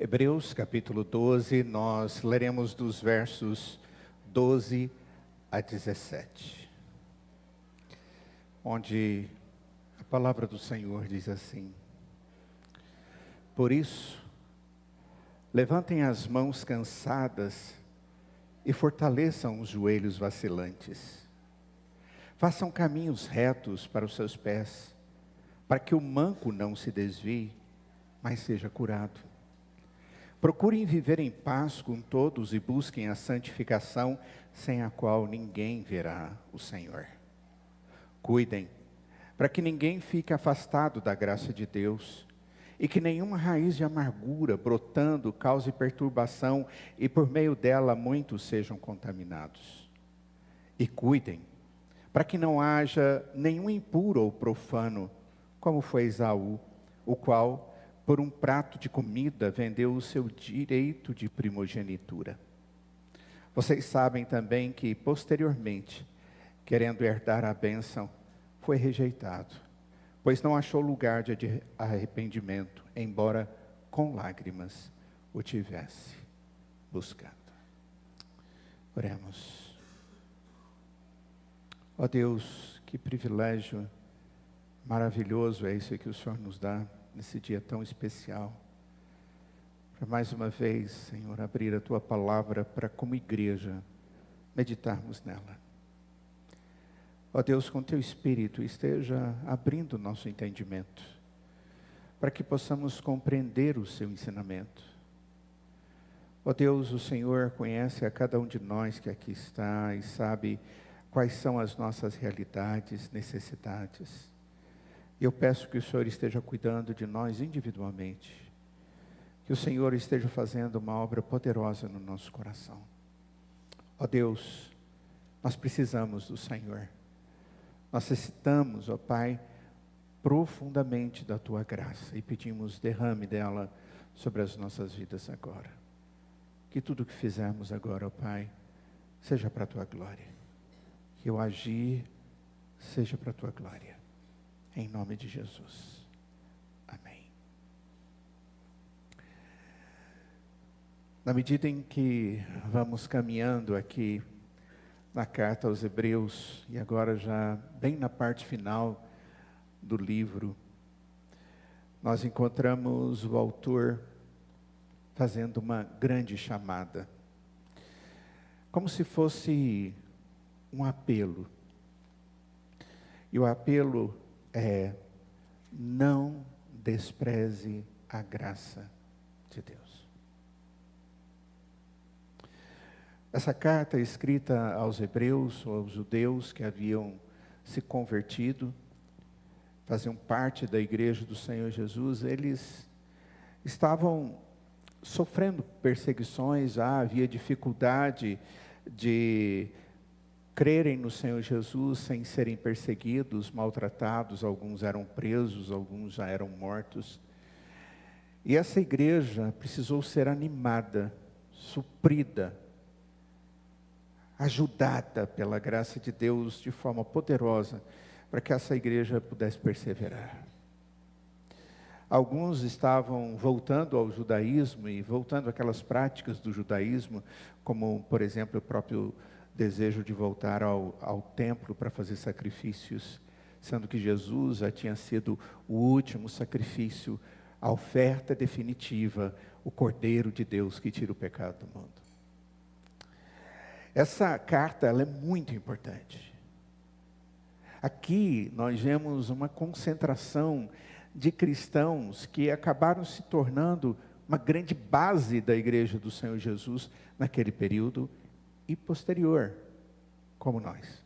Hebreus capítulo 12, nós leremos dos versos 12 a 17, onde a palavra do Senhor diz assim: Por isso, levantem as mãos cansadas e fortaleçam os joelhos vacilantes. Façam caminhos retos para os seus pés, para que o manco não se desvie, mas seja curado. Procurem viver em paz com todos e busquem a santificação, sem a qual ninguém verá o Senhor. Cuidem, para que ninguém fique afastado da graça de Deus, e que nenhuma raiz de amargura brotando cause perturbação, e por meio dela muitos sejam contaminados. E cuidem, para que não haja nenhum impuro ou profano, como foi Esaú, o qual, por um prato de comida, vendeu o seu direito de primogenitura. Vocês sabem também que, posteriormente, querendo herdar a bênção, foi rejeitado, pois não achou lugar de arrependimento, embora com lágrimas o tivesse buscado. Oremos. Ó Deus, que privilégio maravilhoso é esse que o Senhor nos dá nesse dia tão especial, para mais uma vez, Senhor, abrir a Tua palavra para, como igreja, meditarmos nela. Ó Deus, com Teu Espírito, esteja abrindo o nosso entendimento, para que possamos compreender o Seu ensinamento. Ó Deus, o Senhor conhece a cada um de nós que aqui está e sabe quais são as nossas realidades, necessidades. E eu peço que o Senhor esteja cuidando de nós individualmente, que o Senhor esteja fazendo uma obra poderosa no nosso coração. Ó Deus, nós precisamos do Senhor, nós necessitamos, ó Pai, profundamente da Tua graça, e pedimos derrame dela sobre as nossas vidas agora. Que tudo que fizermos agora, ó Pai, seja para a Tua glória, que o agir seja para a Tua glória. Em nome de Jesus. Amém. Na medida em que vamos caminhando aqui na carta aos Hebreus, e agora já bem na parte final do livro, nós encontramos o autor fazendo uma grande chamada, como se fosse um apelo. E o apelo é: não despreze a graça de Deus. Essa carta é escrita aos hebreus, ou aos judeus que haviam se convertido, faziam parte da igreja do Senhor Jesus. Eles estavam sofrendo perseguições, havia dificuldade de crerem no Senhor Jesus sem serem perseguidos, maltratados. Alguns eram presos, alguns já eram mortos. E essa igreja precisou ser animada, suprida, ajudada pela graça de Deus de forma poderosa, para que essa igreja pudesse perseverar. Alguns estavam voltando ao judaísmo e voltando àquelas práticas do judaísmo, como, por exemplo, o próprio desejo de voltar ao templo para fazer sacrifícios, sendo que Jesus já tinha sido o último sacrifício, a oferta definitiva, o Cordeiro de Deus que tira o pecado do mundo. Essa carta, ela é muito importante. Aqui nós vemos uma concentração de cristãos que acabaram se tornando uma grande base da igreja do Senhor Jesus naquele período e posterior, como nós.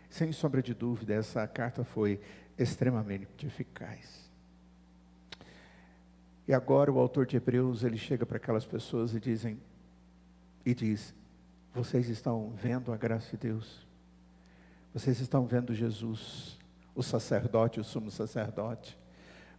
Sem sombra de dúvida, essa carta foi extremamente eficaz. E agora o autor de Hebreus, ele chega para aquelas pessoas e diz: vocês estão vendo a graça de Deus? Vocês estão vendo Jesus, o sacerdote, o sumo sacerdote?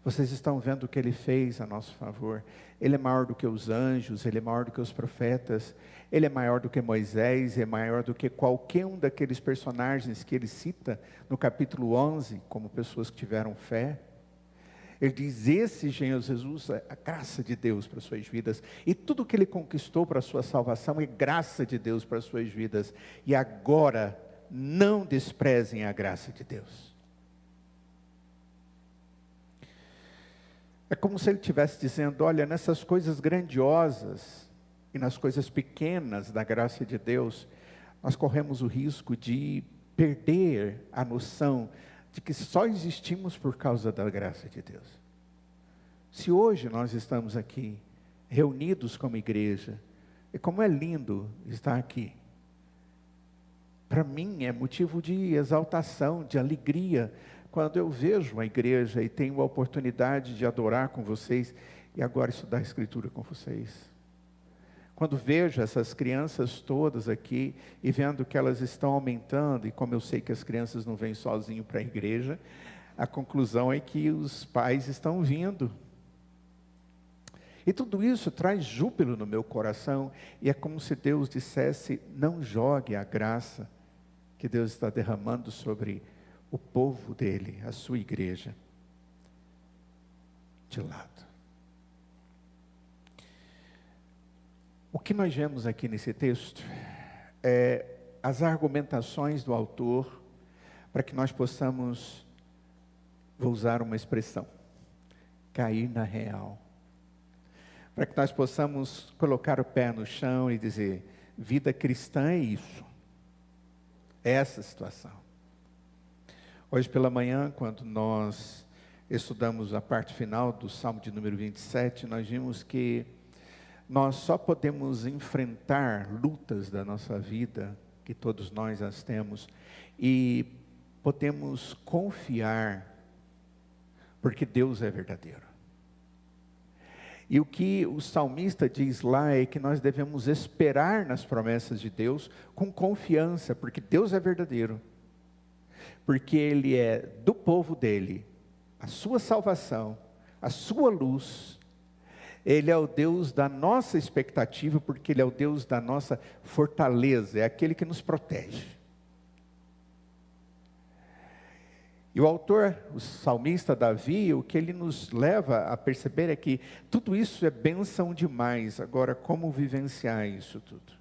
Vocês estão vendo o que Ele fez a nosso favor? Ele é maior do que os anjos, Ele é maior do que os profetas, Ele é maior do que Moisés, é maior do que qualquer um daqueles personagens que Ele cita no capítulo 11, como pessoas que tiveram fé. Ele diz, esse Jesus é a graça de Deus para as suas vidas. E tudo que Ele conquistou para a sua salvação é graça de Deus para as suas vidas. E agora, não desprezem a graça de Deus. É como se Ele estivesse dizendo, olha, nessas coisas grandiosas e nas coisas pequenas da graça de Deus, nós corremos o risco de perder a noção de que só existimos por causa da graça de Deus. Se hoje nós estamos aqui, reunidos como igreja, e como é lindo estar aqui. Para mim é motivo de exaltação, de alegria, quando eu vejo a igreja e tenho a oportunidade de adorar com vocês, e agora estudar a Escritura com vocês. Quando vejo essas crianças todas aqui, e vendo que elas estão aumentando, e como eu sei que as crianças não vêm sozinhos para a igreja, a conclusão é que os pais estão vindo. E tudo isso traz júbilo no meu coração, e é como se Deus dissesse, não jogue a graça que Deus está derramando sobre o povo dele, a sua igreja, de lado. O que nós vemos aqui nesse texto é as argumentações do autor para que nós possamos, vou usar uma expressão, cair na real. Para que nós possamos colocar o pé no chão e dizer, vida cristã é isso. É essa situação. Hoje pela manhã, quando nós estudamos a parte final do Salmo de número 27, nós vimos que nós só podemos enfrentar lutas da nossa vida, que todos nós as temos, e podemos confiar, porque Deus é verdadeiro. E o que o salmista diz lá é que nós devemos esperar nas promessas de Deus com confiança, porque Deus é verdadeiro. Porque Ele é do povo dele, a sua salvação, a sua luz. Ele é o Deus da nossa expectativa, porque Ele é o Deus da nossa fortaleza, é aquele que nos protege. E o autor, o salmista Davi, o que ele nos leva a perceber é que tudo isso é bênção demais. Agora, como vivenciar isso tudo?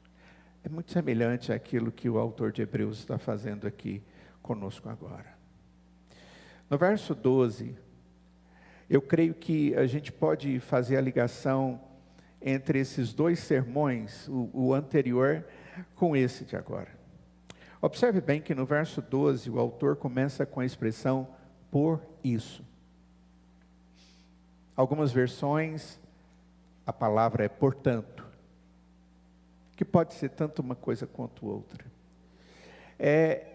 É muito semelhante àquilo que o autor de Hebreus está fazendo aqui conosco agora. No verso 12... eu creio que a gente pode fazer a ligação entre esses dois sermões, o anterior com esse de agora. Observe bem que no verso 12, o autor começa com a expressão, por isso. Algumas versões, a palavra é portanto, que pode ser tanto uma coisa quanto outra. É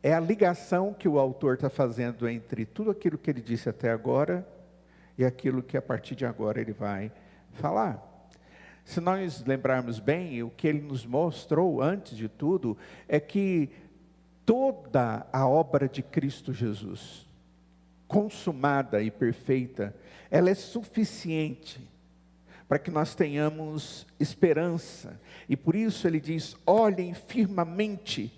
a ligação que o autor está fazendo entre tudo aquilo que ele disse até agora, e aquilo que a partir de agora ele vai falar. Se nós lembrarmos bem, o que ele nos mostrou antes de tudo, é que toda a obra de Cristo Jesus, consumada e perfeita, ela é suficiente para que nós tenhamos esperança. E por isso ele diz, olhem firmemente,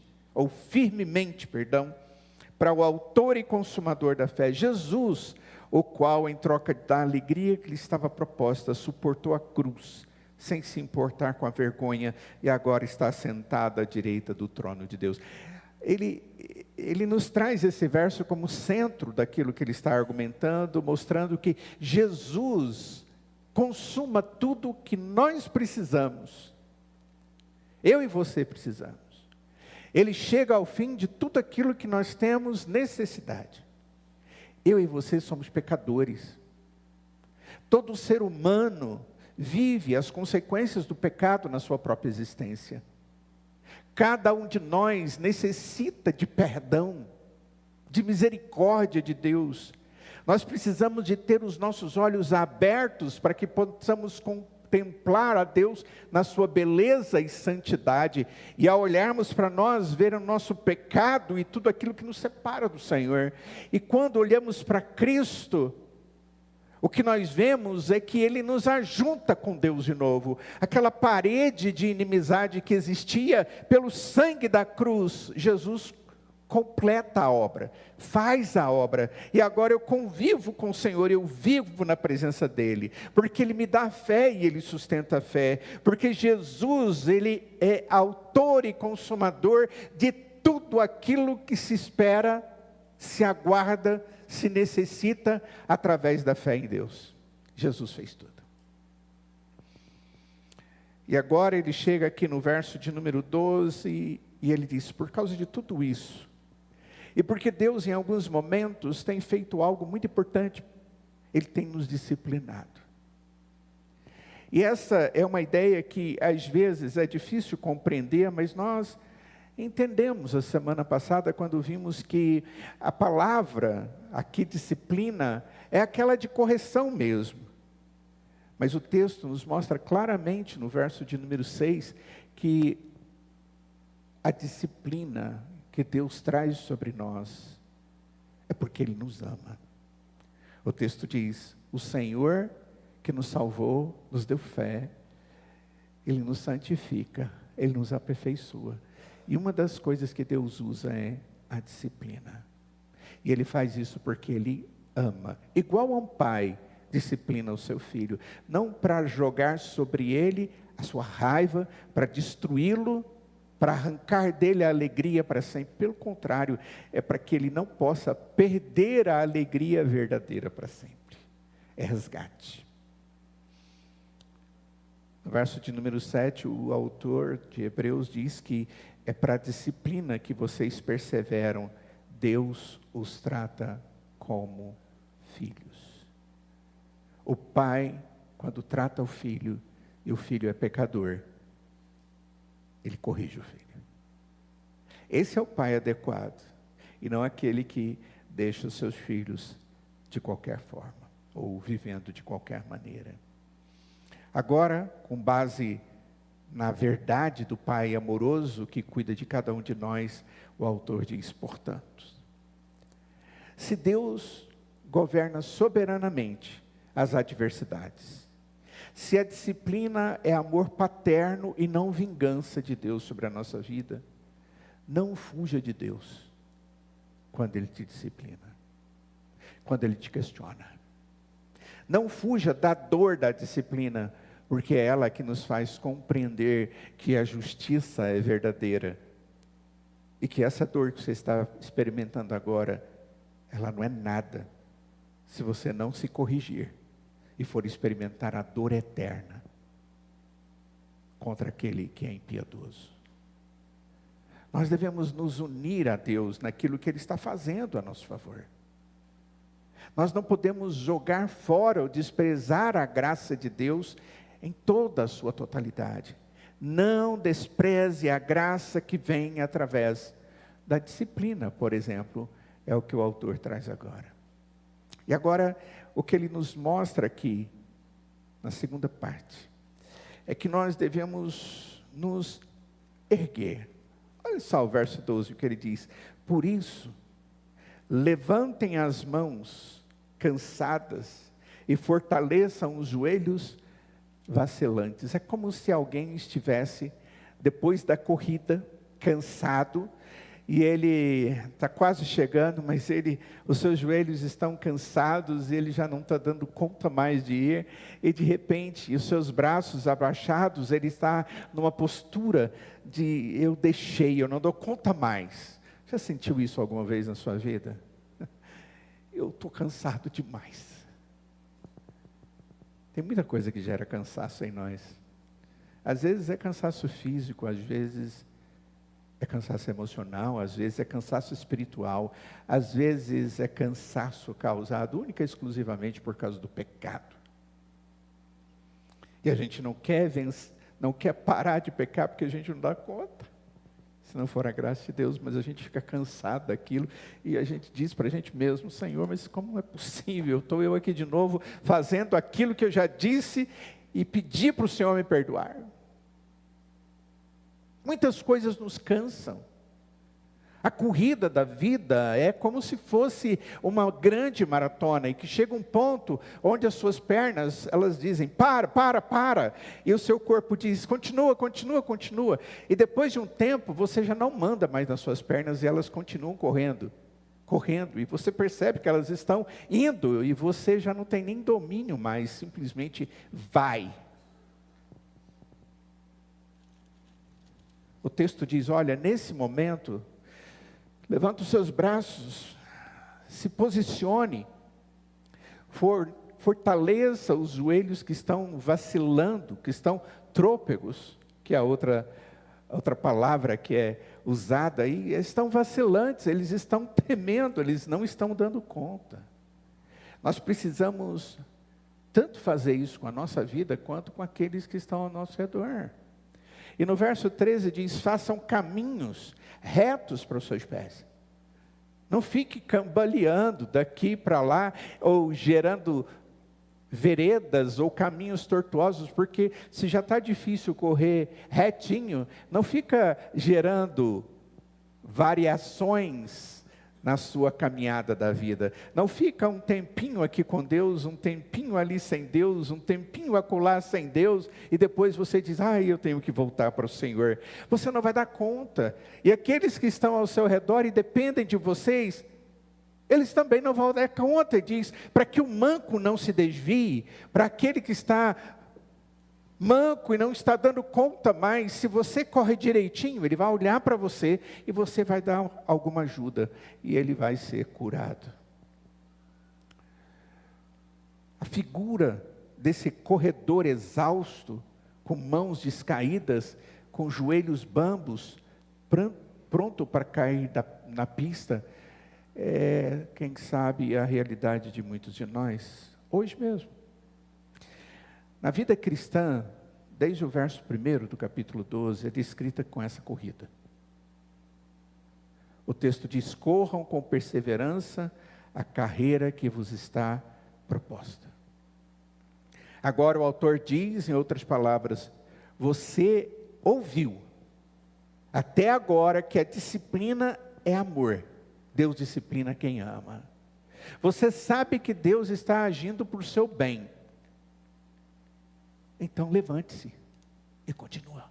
para o autor e consumador da fé, Jesus, o qual, em troca da alegria que lhe estava proposta, suportou a cruz, sem se importar com a vergonha, e agora está sentado à direita do trono de Deus. Ele nos traz esse verso como centro daquilo que ele está argumentando, mostrando que Jesus consuma tudo o que nós precisamos. Eu e você precisamos. Ele chega ao fim de tudo aquilo que nós temos necessidade. Eu e você somos pecadores. Todo ser humano vive as consequências do pecado na sua própria existência. Cada um de nós necessita de perdão, de misericórdia de Deus. Nós precisamos de ter os nossos olhos abertos para que possamos contemplar a Deus na sua beleza e santidade. E ao olharmos para nós, ver o nosso pecado e tudo aquilo que nos separa do Senhor. E quando olhamos para Cristo, o que nós vemos é que Ele nos ajunta com Deus de novo. Aquela parede de inimizade que existia pelo sangue da cruz, Jesus completa a obra, faz a obra, e agora eu convivo com o Senhor, eu vivo na presença dEle, porque Ele me dá fé e Ele sustenta a fé, porque Jesus, Ele é autor e consumador de tudo aquilo que se espera, se aguarda, se necessita, através da fé em Deus. Jesus fez tudo. E agora ele chega aqui no verso de número 12, e ele diz, por causa de tudo isso, e porque Deus em alguns momentos tem feito algo muito importante, Ele tem nos disciplinado. E essa é uma ideia que às vezes é difícil compreender, mas nós entendemos a semana passada quando vimos que a palavra aqui, disciplina, é aquela de correção mesmo. Mas o texto nos mostra claramente no verso de número 6, que a disciplina que Deus traz sobre nós, é porque Ele nos ama. O texto diz, o Senhor que nos salvou, nos deu fé, Ele nos santifica, Ele nos aperfeiçoa. E uma das coisas que Deus usa é a disciplina. E Ele faz isso porque Ele ama. Igual a um pai disciplina o seu filho, não para jogar sobre ele a sua raiva, para destruí-lo, para arrancar dele a alegria para sempre. Pelo contrário, é para que ele não possa perder a alegria verdadeira para sempre. É resgate. No verso de número 7, o autor de Hebreus diz que é para a disciplina que vocês perseveram, Deus os trata como filhos. O pai, quando trata o filho, e o filho é pecador, ele corrige o filho. Esse é o pai adequado, e não aquele que deixa os seus filhos de qualquer forma, ou vivendo de qualquer maneira. Agora, com base na verdade do pai amoroso que cuida de cada um de nós, o autor diz, portanto, se Deus governa soberanamente as adversidades, se a disciplina é amor paterno e não vingança de Deus sobre a nossa vida, não fuja de Deus quando Ele te disciplina, quando Ele te questiona. Não fuja da dor da disciplina, porque é ela que nos faz compreender que a justiça é verdadeira. E que essa dor que você está experimentando agora, ela não é nada, se você não se corrigir e for experimentar a dor eterna contra aquele que é impiedoso. Nós devemos nos unir a Deus naquilo que Ele está fazendo a nosso favor. Nós não podemos jogar fora ou desprezar a graça de Deus em toda a sua totalidade. Não despreze a graça que vem através da disciplina, por exemplo, é o que o autor traz agora. E agora, o que ele nos mostra aqui, na segunda parte, é que nós devemos nos erguer. Olha só o verso 12, o que ele diz. Por isso, levantem as mãos cansadas e fortaleçam os joelhos vacilantes. É como se alguém estivesse, depois da corrida, cansado, e ele está quase chegando, mas os seus joelhos estão cansados, e ele já não está dando conta mais de ir, e de repente, os seus braços abaixados, ele está numa postura de, eu deixei, eu não dou conta mais. Já sentiu isso alguma vez na sua vida? Eu estou cansado demais. Tem muita coisa que gera cansaço em nós. Às vezes é cansaço físico, às vezes é cansaço emocional, às vezes é cansaço espiritual, às vezes é cansaço causado única e exclusivamente por causa do pecado. E a gente não quer parar de pecar porque a gente não dá conta. Se não for a graça de Deus, mas a gente fica cansado daquilo, e a gente diz para a gente mesmo, Senhor, mas como é possível? Estou eu aqui de novo, fazendo aquilo que eu já disse, e pedi para o Senhor me perdoar. Muitas coisas nos cansam. A corrida da vida é como se fosse uma grande maratona, e que chega um ponto onde as suas pernas, elas dizem, para, e o seu corpo diz, continua, continua, continua, e depois de um tempo, você já não manda mais nas suas pernas, e elas continuam correndo, e você percebe que elas estão indo, e você já não tem nem domínio mais, simplesmente vai. O texto diz, olha, nesse momento, levanta os seus braços, se posicione, fortaleça os joelhos que estão vacilando, que estão trôpegos, que é a outra palavra que é usada aí, estão vacilantes, eles estão tremendo, eles não estão dando conta. Nós precisamos tanto fazer isso com a nossa vida, quanto com aqueles que estão ao nosso redor. E no verso 13 diz, façam caminhos retos para os seus pés. Não fique cambaleando daqui para lá, ou gerando veredas ou caminhos tortuosos, porque se já está difícil correr retinho, não fica gerando variações na sua caminhada da vida. Não fica um tempinho aqui com Deus, um tempinho ali sem Deus, um tempinho acolá sem Deus, e depois você diz, eu tenho que voltar para o Senhor. Você não vai dar conta. E aqueles que estão ao seu redor e dependem de vocês, eles também não vão dar conta. E diz, para que o manco não se desvie, para aquele que está manco e não está dando conta mais, se você corre direitinho, ele vai olhar para você e você vai dar alguma ajuda e ele vai ser curado. A figura desse corredor exausto, com mãos descaídas, com joelhos bambos, pronto para cair na pista, é, quem sabe, a realidade de muitos de nós, hoje mesmo. Na vida cristã, desde o verso 1 do capítulo 12, é descrita com essa corrida. O texto diz, corram com perseverança a carreira que vos está proposta. Agora o autor diz, em outras palavras, você ouviu, até agora, que a disciplina é amor. Deus disciplina quem ama. Você sabe que Deus está agindo por seu bem. Então levante-se e continua.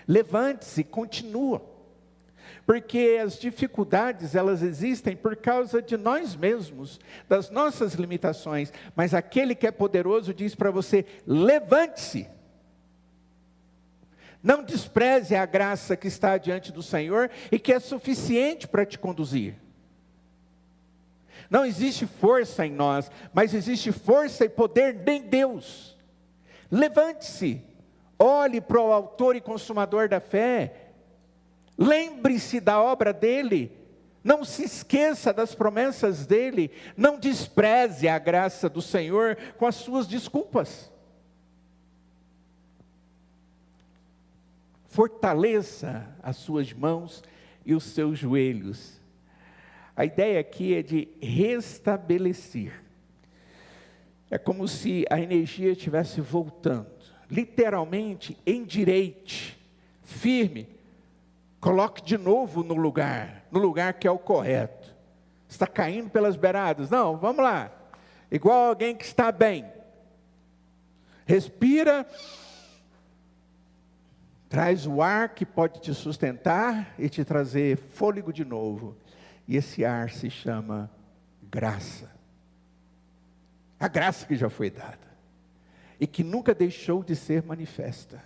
Levante-se e continua. Porque as dificuldades, elas existem por causa de nós mesmos, das nossas limitações. Mas aquele que é poderoso diz para você, levante-se. Não despreze a graça que está diante do Senhor e que é suficiente para te conduzir. Não existe força em nós, mas existe força e poder em Deus. Levante-se, olhe para o autor e consumador da fé, lembre-se da obra dele, não se esqueça das promessas dele, não despreze a graça do Senhor com as suas desculpas. Fortaleça as suas mãos e os seus joelhos. A ideia aqui é de restabelecer. É como se a energia estivesse voltando. Literalmente, endireite, firme. Coloque de novo no lugar que é o correto. Está caindo pelas beiradas? Não, vamos lá. Igual alguém que está bem. Respira. Traz o ar que pode te sustentar e te trazer fôlego de novo. E esse ar se chama graça. A graça que já foi dada. E que nunca deixou de ser manifesta.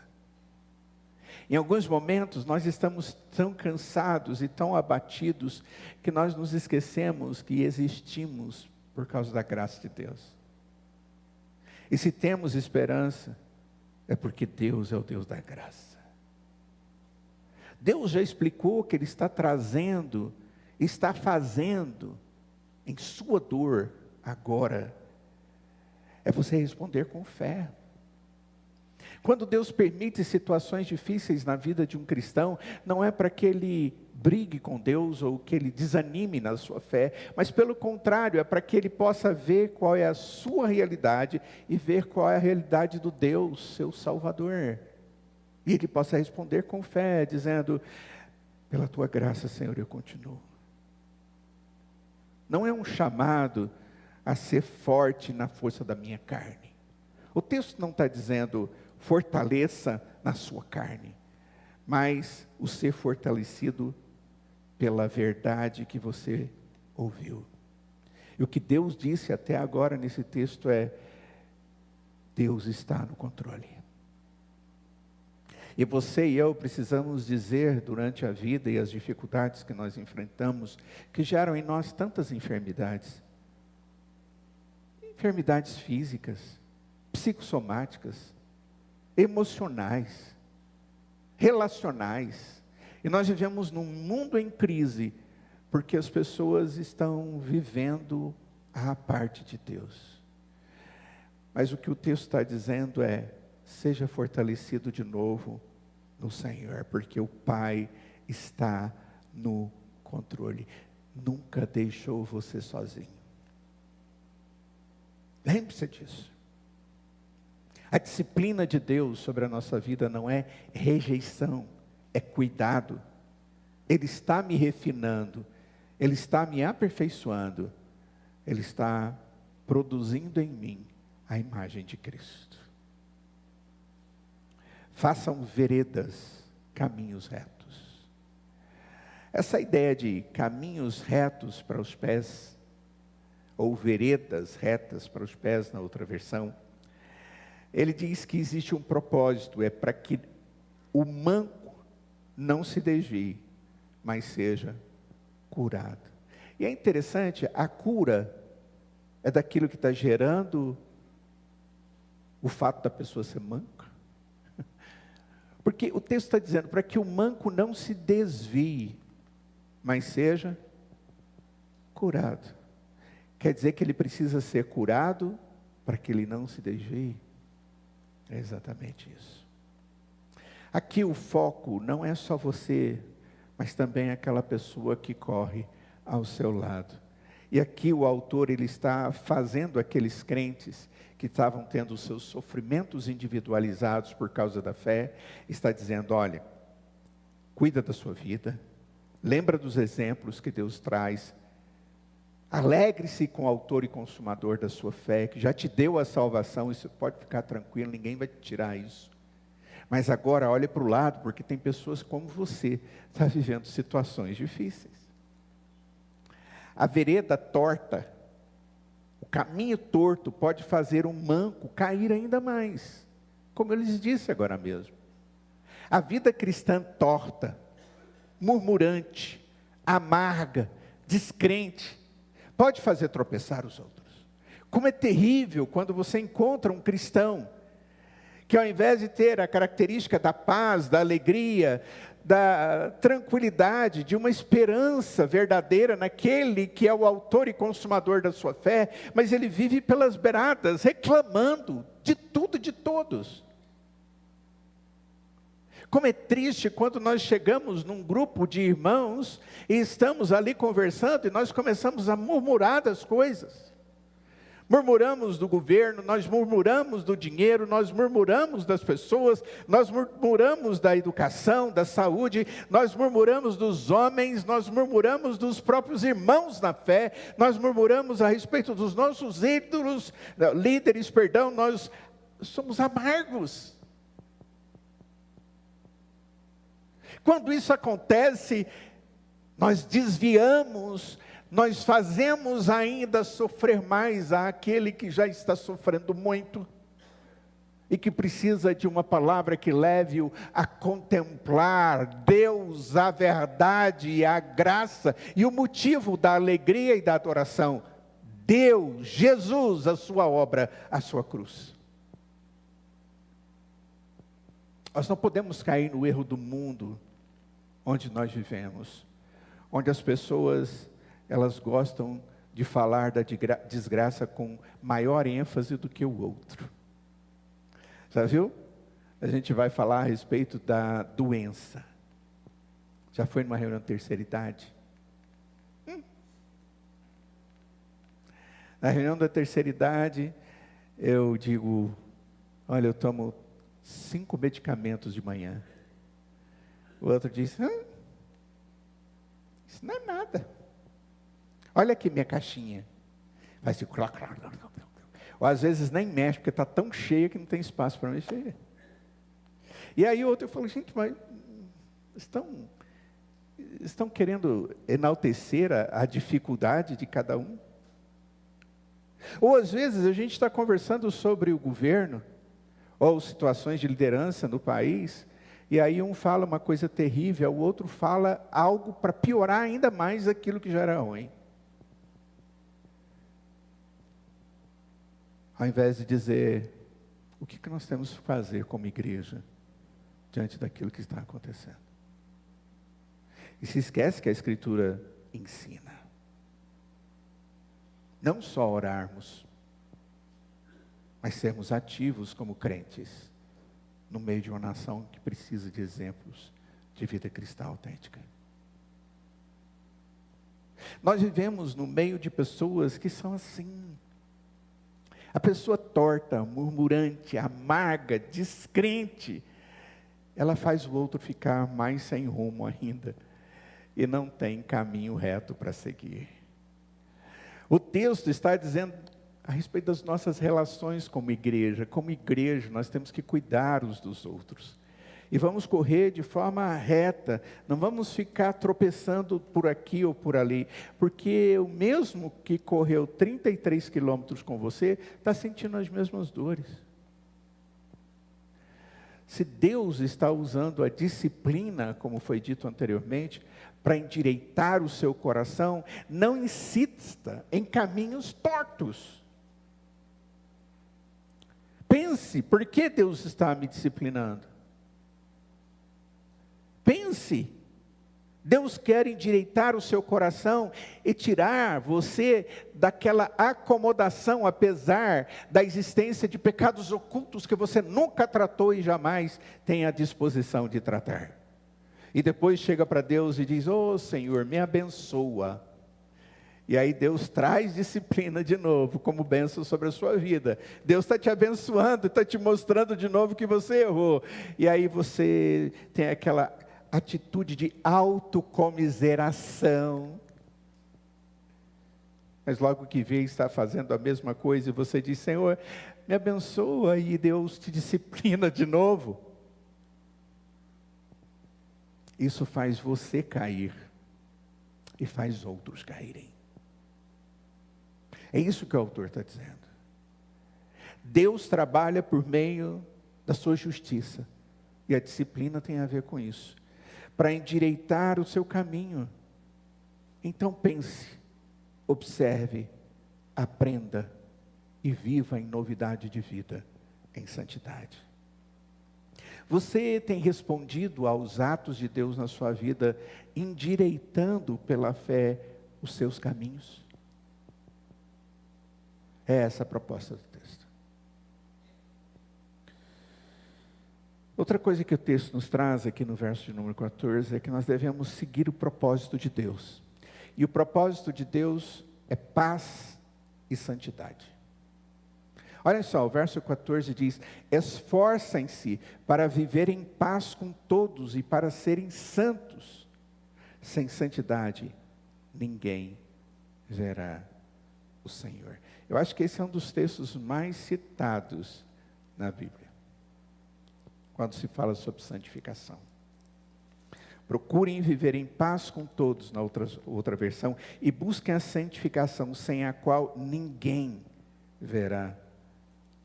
Em alguns momentos nós estamos tão cansados e tão abatidos que nós nos esquecemos que existimos por causa da graça de Deus. E se temos esperança, é porque Deus é o Deus da graça. Deus já explicou o que Ele está trazendo, está fazendo em sua dor agora. É você responder com fé. Quando Deus permite situações difíceis na vida de um cristão, não é para que ele brigue com Deus ou que ele desanime na sua fé, mas pelo contrário, é para que ele possa ver qual é a sua realidade e ver qual é a realidade do Deus, seu Salvador. E ele possa responder com fé, dizendo, Pela tua graça, Senhor, eu continuo. Não é um chamado a ser forte na força da minha carne. O texto não está dizendo fortaleça na sua carne, mas o ser fortalecido pela verdade que você ouviu. E o que Deus disse até agora nesse texto é: Deus está no controle. E você e eu precisamos dizer durante a vida e as dificuldades que nós enfrentamos, que geram em nós tantas enfermidades. Enfermidades físicas, psicossomáticas, emocionais, relacionais. E nós vivemos num mundo em crise, porque as pessoas estão vivendo à parte de Deus. Mas o que o texto está dizendo é: seja fortalecido de novo no Senhor, porque o Pai está no controle. Nunca deixou você sozinho. Lembre-se disso. A disciplina de Deus sobre a nossa vida não é rejeição, é cuidado. Ele está me refinando, Ele está me aperfeiçoando, Ele está produzindo em mim a imagem de Cristo. Façam veredas, caminhos retos. Essa ideia de caminhos retos para os pés, ou veredas retas para os pés na outra versão, ele diz que existe um propósito, é para que o manco não se desvie, mas seja curado. E é interessante, a cura é daquilo que está gerando o fato da pessoa ser manca. Porque o texto está dizendo, para que o manco não se desvie, mas seja curado. Quer dizer que ele precisa ser curado para que ele não se desvie? É exatamente isso. Aqui o foco não é só você, mas também aquela pessoa que corre ao seu lado. E aqui o autor, ele está fazendo aqueles crentes que estavam tendo os seus sofrimentos individualizados por causa da fé, está dizendo: olha, cuida da sua vida, lembra dos exemplos que Deus traz, alegre-se com o autor e consumador da sua fé, que já te deu a salvação, isso pode ficar tranquilo, ninguém vai te tirar isso. Mas agora olhe para o lado, porque tem pessoas como você, está vivendo situações difíceis. A vereda torta, o caminho torto pode fazer um manco cair ainda mais, como eu lhes disse agora mesmo. A vida cristã torta, murmurante, amarga, descrente, pode fazer tropeçar os outros. Como é terrível quando você encontra um cristão que, ao invés de ter a característica da paz, da alegria, da tranquilidade, de uma esperança verdadeira naquele que é o autor e consumador da sua fé, mas ele vive pelas beiradas, reclamando de tudo e de todos. Como é triste quando nós chegamos num grupo de irmãos e estamos ali conversando e nós começamos a murmurar das coisas. Murmuramos do governo, nós murmuramos do dinheiro, nós murmuramos das pessoas, nós murmuramos da educação, da saúde, nós murmuramos dos homens, nós murmuramos dos próprios irmãos na fé, nós murmuramos a respeito dos nossos líderes, nós somos amargos. Quando isso acontece, nós desviamos, nós fazemos ainda sofrer mais àquele que já está sofrendo muito e que precisa de uma palavra que leve-o a contemplar Deus, a verdade e a graça e o motivo da alegria e da adoração. Deus, Jesus, a sua obra, a sua cruz. Nós não podemos cair no erro do mundo onde nós vivemos, onde as pessoas, elas gostam de falar da desgraça com maior ênfase do que o outro. Já viu? A gente vai falar a respeito da doença. Já foi numa reunião de terceira idade? Na reunião da terceira idade, eu digo, olha, eu tomo 5 medicamentos de manhã. O outro diz, Não é nada. Olha aqui minha caixinha. Vai se... Ou às vezes nem mexe, porque está tão cheia que não tem espaço para mexer. E aí outro eu falo, gente, mas estão querendo enaltecer a dificuldade de cada um? Ou às vezes a gente está conversando sobre o governo, ou situações de liderança no país, e aí um fala uma coisa terrível, o outro fala algo para piorar ainda mais aquilo que já era ruim. Ao invés de dizer, o que nós temos que fazer como igreja, diante daquilo que está acontecendo? E se esquece que a Escritura ensina. Não só orarmos, mas sermos ativos como crentes, no meio de uma nação que precisa de exemplos de vida cristã autêntica. Nós vivemos no meio de pessoas que são assim. A pessoa torta, murmurante, amarga, descrente, ela faz o outro ficar mais sem rumo ainda, e não tem caminho reto para seguir. O texto está dizendo a respeito das nossas relações como igreja. Como igreja, nós temos que cuidar uns dos outros. E vamos correr de forma reta, não vamos ficar tropeçando por aqui ou por ali, porque o mesmo que correu 33 quilômetros com você, está sentindo as mesmas dores. Se Deus está usando a disciplina, como foi dito anteriormente, para endireitar o seu coração, não insista em caminhos tortos. Pense, por que Deus está me disciplinando? Pense, Deus quer endireitar o seu coração e tirar você daquela acomodação, apesar da existência de pecados ocultos que você nunca tratou e jamais tem a disposição de tratar. E depois chega para Deus e diz, Senhor, me abençoa. E aí Deus traz disciplina de novo, como bênção sobre a sua vida. Deus está te abençoando, está te mostrando de novo que você errou. E aí você tem aquela atitude de autocomiseração. Mas logo que vê, está fazendo a mesma coisa e você diz, Senhor, me abençoa, e Deus te disciplina de novo. Isso faz você cair e faz outros caírem. É isso que o autor está dizendo. Deus trabalha por meio da sua justiça, e a disciplina tem a ver com isso, para endireitar o seu caminho. Então pense, observe, aprenda e viva em novidade de vida, em santidade. Você tem respondido aos atos de Deus na sua vida, endireitando pela fé os seus caminhos? É essa a proposta do texto. Outra coisa que o texto nos traz aqui no verso de número 14 é que nós devemos seguir o propósito de Deus. E o propósito de Deus é paz e santidade. Olha só, o verso 14 diz, esforcem-se para viver em paz com todos e para serem santos. Sem santidade, ninguém verá o Senhor. Eu acho que esse é um dos textos mais citados na Bíblia, quando se fala sobre santificação. Procurem viver em paz com todos, na outra versão, e busquem a santificação, sem a qual ninguém verá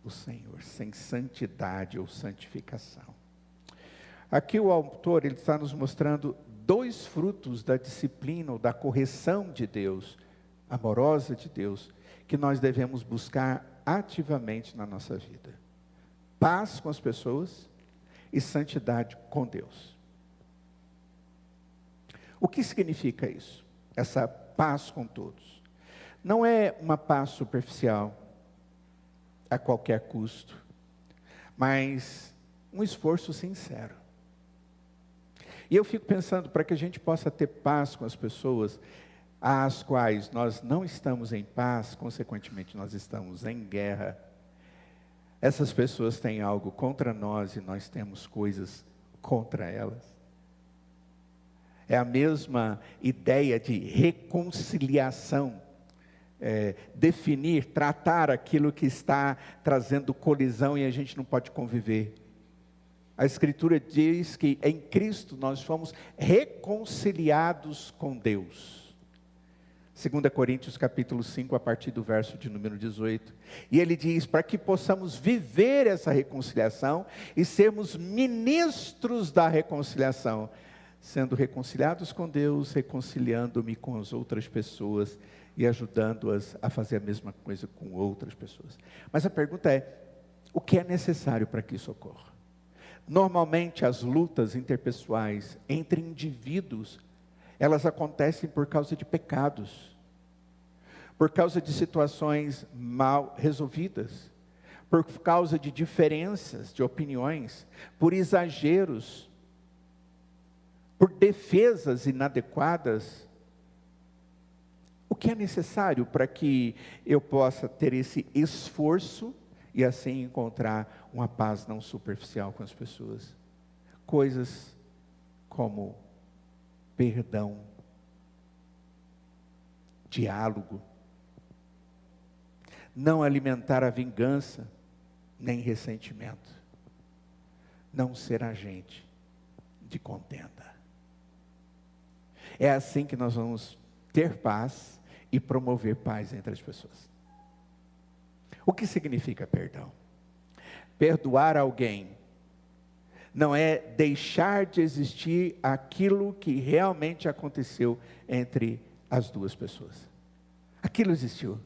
o Senhor. Sem santidade ou santificação. Aqui o autor ele está nos mostrando dois frutos da disciplina ou da correção de Deus, amorosa de Deus, que nós devemos buscar ativamente na nossa vida. Paz com as pessoas e santidade com Deus. O que significa isso? Essa paz com todos. Não é uma paz superficial, a qualquer custo, mas um esforço sincero. E eu fico pensando, para que a gente possa ter paz com as pessoas às quais nós não estamos em paz, consequentemente nós estamos em guerra. Essas pessoas têm algo contra nós e nós temos coisas contra elas. É a mesma ideia de reconciliação. Definir, tratar aquilo que está trazendo colisão e a gente não pode conviver. A Escritura diz que em Cristo nós fomos reconciliados com Deus. 2 Coríntios capítulo 5, a partir do verso de número 18. E ele diz, para que possamos viver essa reconciliação e sermos ministros da reconciliação, sendo reconciliados com Deus, reconciliando-me com as outras pessoas e ajudando-as a fazer a mesma coisa com outras pessoas. Mas a pergunta é, o que é necessário para que isso ocorra? Normalmente as lutas interpessoais entre indivíduos, elas acontecem por causa de pecados, por causa de situações mal resolvidas, por causa de diferenças de opiniões, por exageros, por defesas inadequadas. O que é necessário para que eu possa ter esse esforço e assim encontrar uma paz não superficial com as pessoas? Coisas como perdão, diálogo, não alimentar a vingança, nem ressentimento, não ser agente de contenda. É assim que nós vamos ter paz e promover paz entre as pessoas. O que significa perdão? Perdoar alguém não é deixar de existir aquilo que realmente aconteceu entre as duas pessoas. Aquilo existiu.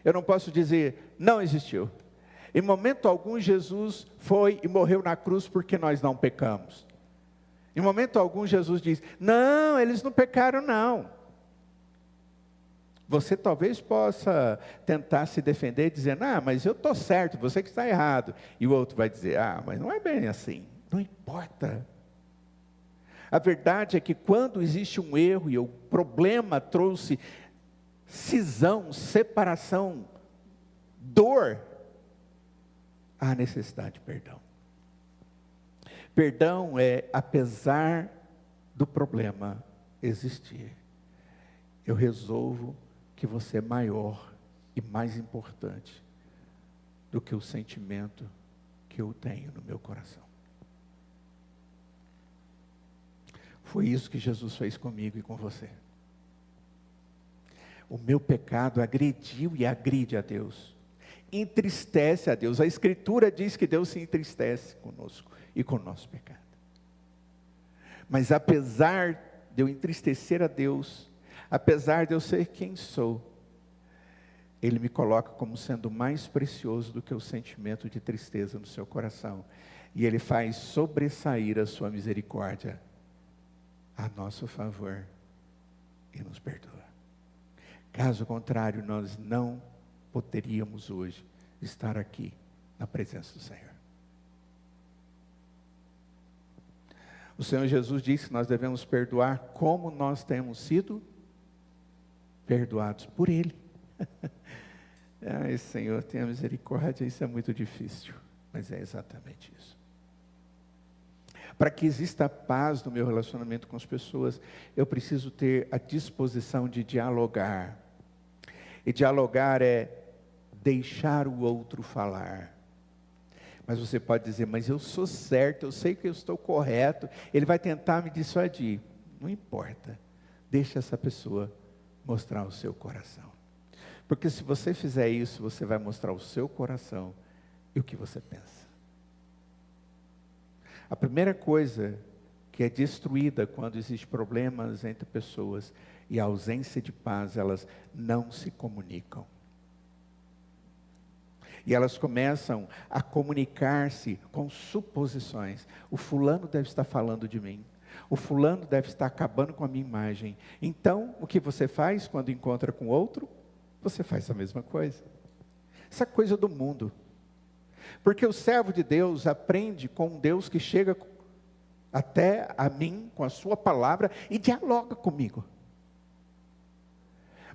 Eu não posso dizer, não existiu. Em momento algum Jesus foi e morreu na cruz porque nós não pecamos. Em momento algum Jesus diz, não, eles não pecaram não. Você talvez possa tentar se defender dizendo, mas eu estou certo, você que está errado. E o outro vai dizer, mas não é bem assim. Não importa. A verdade é que quando existe um erro e o problema trouxe cisão, separação, dor, há necessidade de perdão. Perdão é, apesar do problema existir, eu resolvo que você é maior e mais importante do que o sentimento que eu tenho no meu coração. Foi isso que Jesus fez comigo e com você. O meu pecado agrediu e agride a Deus. Entristece a Deus. A Escritura diz que Deus se entristece conosco e com o nosso pecado. Mas apesar de eu entristecer a Deus, apesar de eu ser quem sou, Ele me coloca como sendo mais precioso do que o sentimento de tristeza no seu coração. E Ele faz sobressair a sua misericórdia a nosso favor e nos perdoa. Caso contrário, nós não poderíamos hoje estar aqui na presença do Senhor. O Senhor Jesus disse que nós devemos perdoar como nós temos sido perdoados por Ele. Ai, Senhor, tenha misericórdia, isso é muito difícil, mas é exatamente isso. Para que exista paz no meu relacionamento com as pessoas, eu preciso ter a disposição de dialogar. E dialogar é deixar o outro falar. Mas você pode dizer, mas eu sou certo, eu sei que eu estou correto, ele vai tentar me dissuadir. Não importa, deixa essa pessoa mostrar o seu coração. Porque se você fizer isso, você vai mostrar o seu coração e o que você pensa. A primeira coisa que é destruída quando existem problemas entre pessoas e a ausência de paz, elas não se comunicam. E elas começam a comunicar-se com suposições. O fulano deve estar falando de mim. O fulano deve estar acabando com a minha imagem. Então, o que você faz quando encontra com outro? Você faz a mesma coisa. Essa coisa do mundo. Porque o servo de Deus aprende com um Deus que chega até a mim com a sua palavra e dialoga comigo.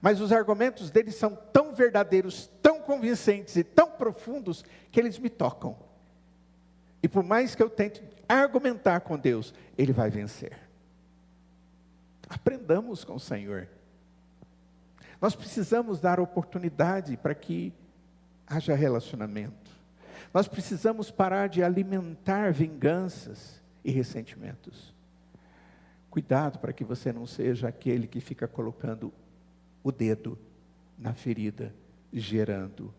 Mas os argumentos dele são tão verdadeiros, tão convincentes e tão profundos que eles me tocam. E por mais que eu tente argumentar com Deus, Ele vai vencer. Aprendamos com o Senhor. Nós precisamos dar oportunidade para que haja relacionamento. Nós precisamos parar de alimentar vinganças e ressentimentos. Cuidado para que você não seja aquele que fica colocando o dedo na ferida, gerando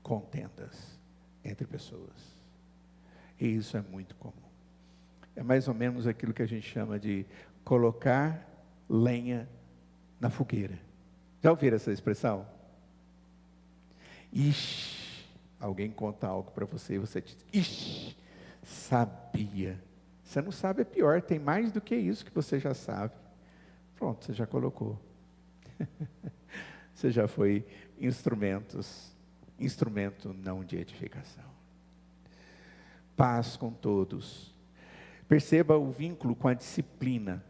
contendas entre pessoas. E isso é muito comum. É mais ou menos aquilo que a gente chama de colocar lenha na fogueira. Já ouviram essa expressão? Ixi, alguém conta algo para você e você diz, ixi, sabia. Você não sabe, é pior, tem mais do que isso que você já sabe. Pronto, você já colocou. Você já foi instrumento não de edificação. Paz com todos. Perceba o vínculo com a disciplina.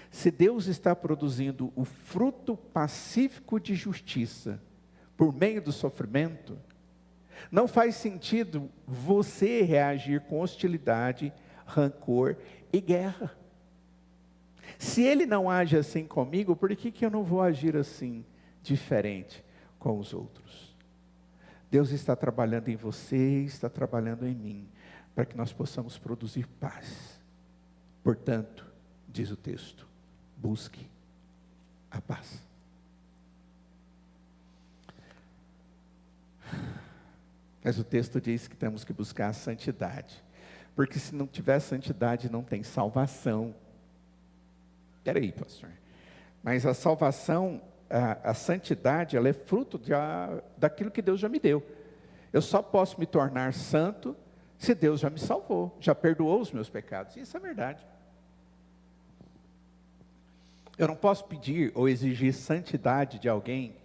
Se Deus está produzindo o fruto pacífico de justiça por meio do sofrimento, não faz sentido você reagir com hostilidade, rancor e guerra. Se Ele não age assim comigo, por que eu não vou agir assim, diferente com os outros? Deus está trabalhando em você, está trabalhando em mim, para que nós possamos produzir paz. Portanto, diz o texto, busque a paz. Mas o texto diz que temos que buscar a santidade, porque se não tiver santidade não tem salvação. Espera aí, pastor. Mas a salvação, a santidade, ela é fruto daquilo que Deus já me deu. Eu só posso me tornar santo se Deus já me salvou, já perdoou os meus pecados. Isso é verdade. Eu não posso pedir ou exigir santidade de alguém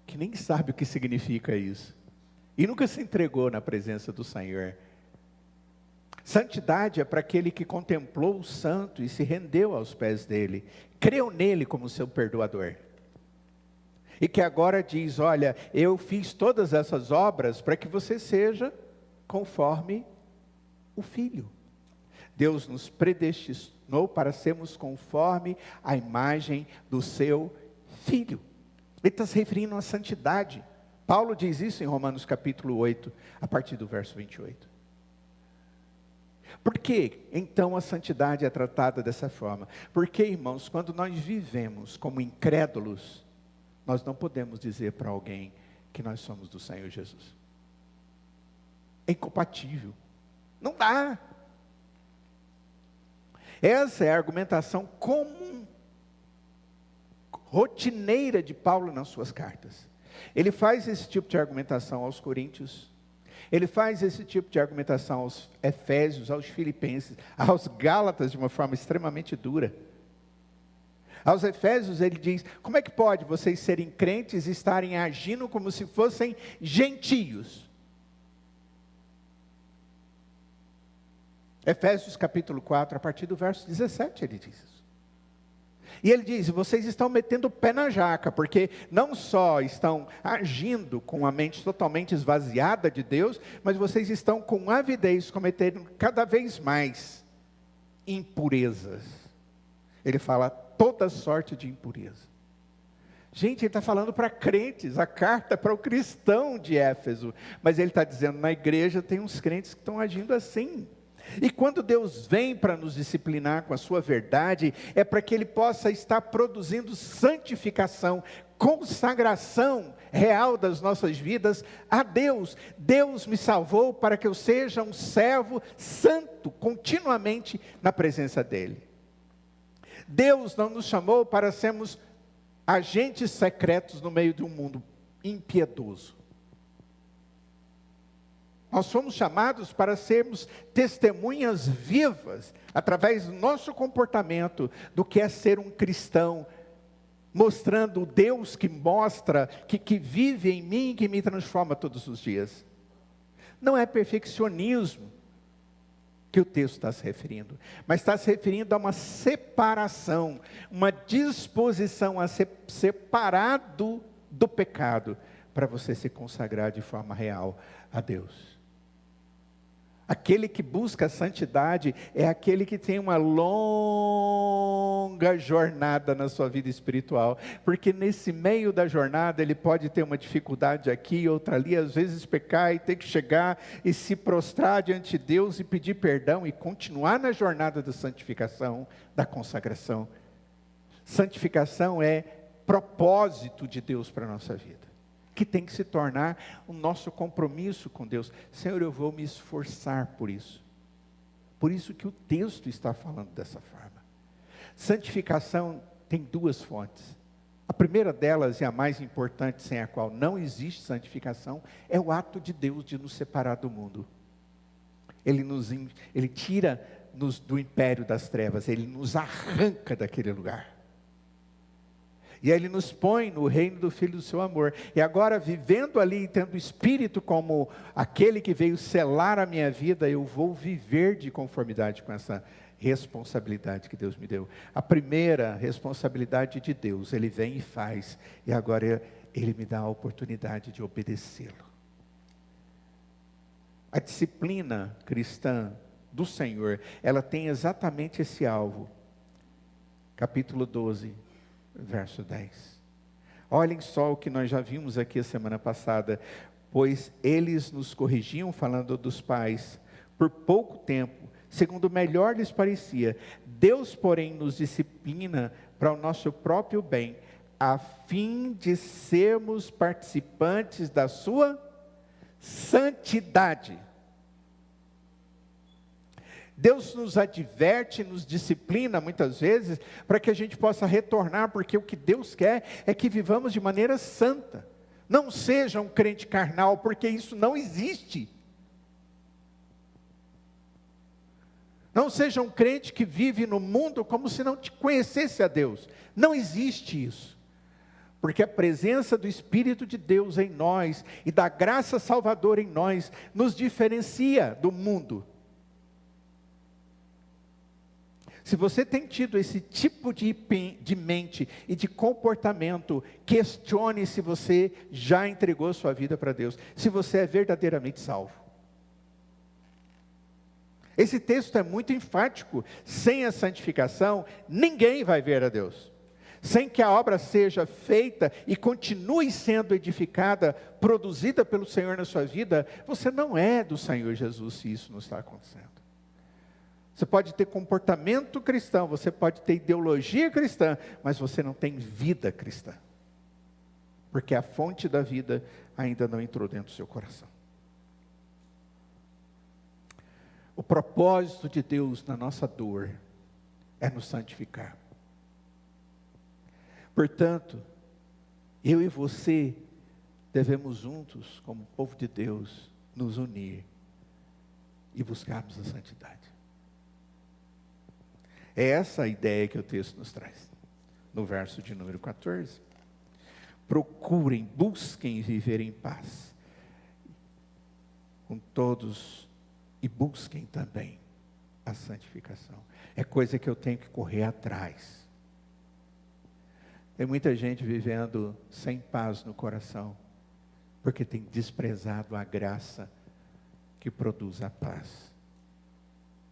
que nem sabe o que significa isso. E nunca se entregou na presença do Senhor. Santidade é para aquele que contemplou o santo e se rendeu aos pés dele. Creu nele como seu perdoador. E que agora diz, olha, eu fiz todas essas obras para que você seja conforme o Filho. Deus nos predestinou para sermos conforme a imagem do seu Filho. Ele está se referindo à santidade. Paulo diz isso em Romanos capítulo 8, a partir do verso 28. Por que então a santidade é tratada dessa forma? Porque, irmãos, quando nós vivemos como incrédulos, nós não podemos dizer para alguém que nós somos do Senhor Jesus. É incompatível. Não dá. Essa é a argumentação comum, rotineira de Paulo nas suas cartas. Ele faz esse tipo de argumentação aos Coríntios, ele faz esse tipo de argumentação aos Efésios, aos Filipenses, aos Gálatas de uma forma extremamente dura. Aos Efésios ele diz, como é que pode vocês serem crentes e estarem agindo como se fossem gentios? Efésios capítulo 4, a partir do verso 17 ele diz isso. E ele diz, vocês estão metendo o pé na jaca, porque não só estão agindo com a mente totalmente esvaziada de Deus, mas vocês estão com avidez cometendo cada vez mais impurezas. Ele fala toda sorte de impureza. Gente, ele está falando para crentes, a carta é para o cristão de Éfeso, mas ele está dizendo, na igreja tem uns crentes que estão agindo assim. E quando Deus vem para nos disciplinar com a sua verdade, é para que Ele possa estar produzindo santificação, consagração real das nossas vidas a Deus. Deus me salvou para que eu seja um servo santo, continuamente na presença dEle. Deus não nos chamou para sermos agentes secretos no meio de um mundo impiedoso. Nós somos chamados para sermos testemunhas vivas, através do nosso comportamento, do que é ser um cristão, mostrando o Deus que mostra, que vive em mim, que me transforma todos os dias. Não é perfeccionismo que o texto está se referindo, mas está se referindo a uma separação, uma disposição a ser separado do pecado, para você se consagrar de forma real a Deus. Aquele que busca a santidade é aquele que tem uma longa jornada na sua vida espiritual, porque nesse meio da jornada ele pode ter uma dificuldade aqui, outra ali, às vezes pecar e ter que chegar e se prostrar diante de Deus e pedir perdão e continuar na jornada da santificação, da consagração. Santificação é propósito de Deus para a nossa vida, que tem que se tornar o nosso compromisso com Deus. Senhor, eu vou me esforçar por isso. Por isso que o texto está falando dessa forma. Santificação tem duas fontes. A primeira delas, e a mais importante, sem a qual não existe santificação, é o ato de Deus de nos separar do mundo. Ele tira-nos do império das trevas, Ele nos arranca daquele lugar. E aí Ele nos põe no reino do Filho do seu amor. E agora, vivendo ali, tendo o Espírito como aquele que veio selar a minha vida, eu vou viver de conformidade com essa responsabilidade que Deus me deu. A primeira responsabilidade de Deus, Ele vem e faz. E agora Ele me dá a oportunidade de obedecê-lo. A disciplina cristã do Senhor, ela tem exatamente esse alvo. Capítulo 12. Verso 10. Olhem só o que nós já vimos aqui a semana passada. Pois eles nos corrigiam, falando dos pais, por pouco tempo, segundo melhor lhes parecia. Deus, porém, nos disciplina para o nosso próprio bem, a fim de sermos participantes da sua santidade. Deus nos adverte, nos disciplina muitas vezes, para que a gente possa retornar, porque o que Deus quer é que vivamos de maneira santa. Não seja um crente carnal, porque isso não existe. Não seja um crente que vive no mundo como se não te conhecesse a Deus. Não existe isso. Porque a presença do Espírito de Deus em nós, e da graça salvadora em nós, nos diferencia do mundo. Se você tem tido esse tipo de mente e de comportamento, questione se você já entregou sua vida para Deus, se você é verdadeiramente salvo. Esse texto é muito enfático. Sem a santificação, ninguém vai ver a Deus. Sem que a obra seja feita e continue sendo edificada, produzida pelo Senhor na sua vida, você não é do Senhor Jesus se isso não está acontecendo. Você pode ter comportamento cristão, você pode ter ideologia cristã, mas você não tem vida cristã. Porque a fonte da vida ainda não entrou dentro do seu coração. O propósito de Deus na nossa dor é nos santificar. Portanto, eu e você devemos juntos, como povo de Deus, nos unir e buscarmos a santidade. É essa a ideia que o texto nos traz. No verso de número 14. Procurem, busquem viver em paz com todos e busquem também a santificação. É coisa que eu tenho que correr atrás. Tem muita gente vivendo sem paz no coração, porque tem desprezado a graça que produz a paz